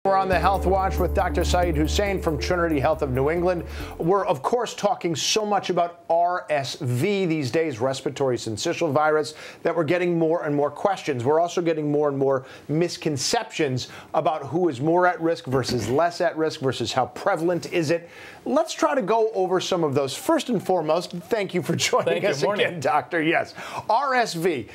We're on the Health Watch with Dr. Syed Hussain from Trinity Health of New England. We're, of course, talking so much about RSV these days, respiratory syncytial virus, that we're getting more and more questions. We're also getting more and more misconceptions about who is more at risk versus less at risk versus how prevalent is it. Let's try to go over some of those. First and foremost, thank you for joining us again, Doctor. Yes, RSV.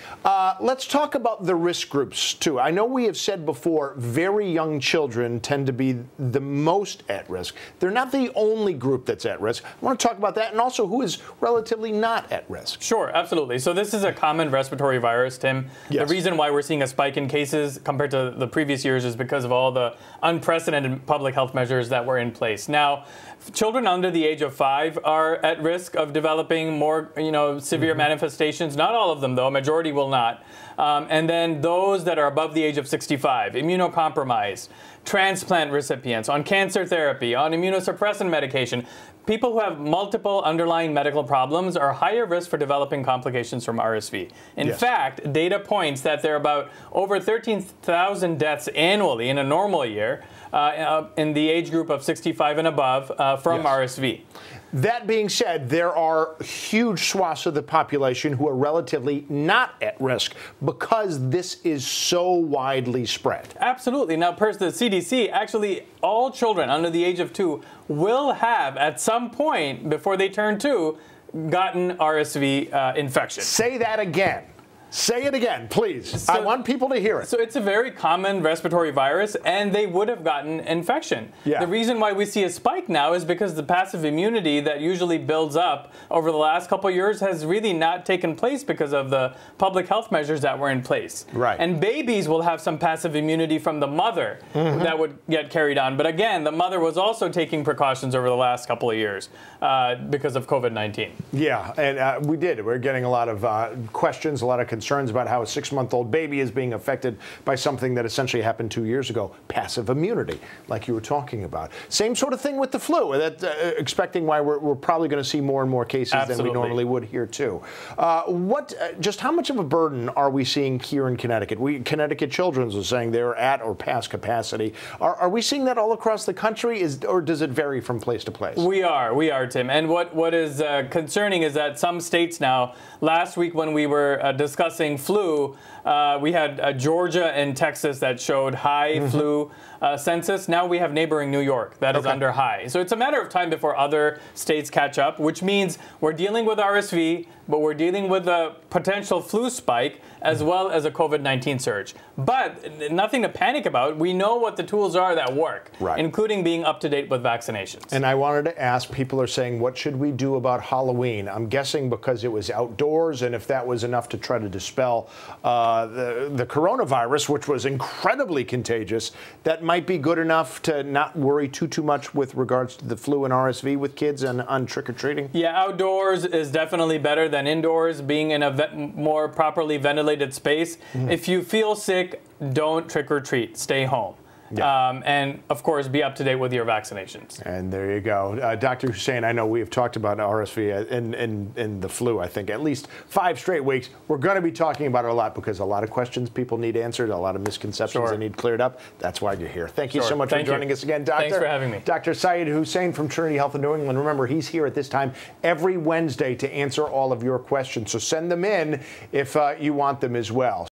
Let's talk about the risk groups, too. I know we have said before, very young children tend to be the most at risk. They're not the only group that's at risk. I want to talk about that and also who is relatively not at risk. Sure, absolutely. So this is a common respiratory virus, Tim. Yes. The reason why we're seeing a spike in cases compared to the previous years is because of all the unprecedented public health measures that were in place. Now, children under the age of 5 are at risk of developing more, severe manifestations. Not all of them, though. A majority will not. And then those that are above the age of 65, immunocompromised, transplant recipients, on cancer therapy, on immunosuppressant medication, people who have multiple underlying medical problems are higher risk for developing complications from RSV. In fact, data points that there are about over 13,000 deaths annually in a normal year in the age group of 65 and above from RSV. That being said, there are huge swaths of the population who are relatively not at risk because this is so widely spread. Absolutely. Now, per the CDC, actually all children under the age of 2 will have, at some point before they turn 2, gotten RSV infection. Say that again. Say it again, please. I want people to hear it. So it's a very common respiratory virus, and they would have gotten infection. Yeah. The reason why we see a spike now is because the passive immunity that usually builds up over the last couple of years has really not taken place because of the public health measures that were in place. Right. And babies will have some passive immunity from the mother that would get carried on. But again, the mother was also taking precautions over the last couple of years because of COVID-19. Yeah, and we did. We're getting a lot of questions, a lot of concerns about how a 6-month-old baby is being affected by something that essentially happened 2 years ago, passive immunity, like you were talking about. Same sort of thing with the flu, expecting why we're probably going to see more and more cases than we normally would here, too. Just how much of a burden are we seeing here in Connecticut? Connecticut Children's was saying they're at or past capacity. Are we seeing that all across the country, or does it vary from place to place? We are, Tim. And what is concerning is that some states now, last week when we were discussing flu, we had Georgia and Texas that showed high flu census. Now we have neighboring New York that is under high. So it's a matter of time before other states catch up, which means we're dealing with RSV, but we're dealing with a potential flu spike as well as a COVID-19 surge. But nothing to panic about. We know what the tools are that work, including being up to date with vaccinations. And I wanted to ask, people are saying, what should we do about Halloween? I'm guessing because it was outdoors, and if that was enough to try to dispel the coronavirus, which was incredibly contagious, that might be good enough to not worry too much with regards to the flu and RSV with kids and on trick-or-treating? Yeah, outdoors is definitely better than indoors, being in a more properly ventilated space. If you feel sick, don't trick-or-treat. Stay home. Yeah. And, of course, be up to date with your vaccinations. And there you go. Dr. Hussain, I know we have talked about RSV and the flu, I think, at least 5 straight weeks. We're going to be talking about it a lot because a lot of questions people need answered, a lot of misconceptions they need cleared up. That's why you're here. Thank you so much for joining us again, Doctor. Thanks for having me. Dr. Syed Hussain from Trinity Health of New England. Remember, he's here at this time every Wednesday to answer all of your questions. So send them in if you want them as well.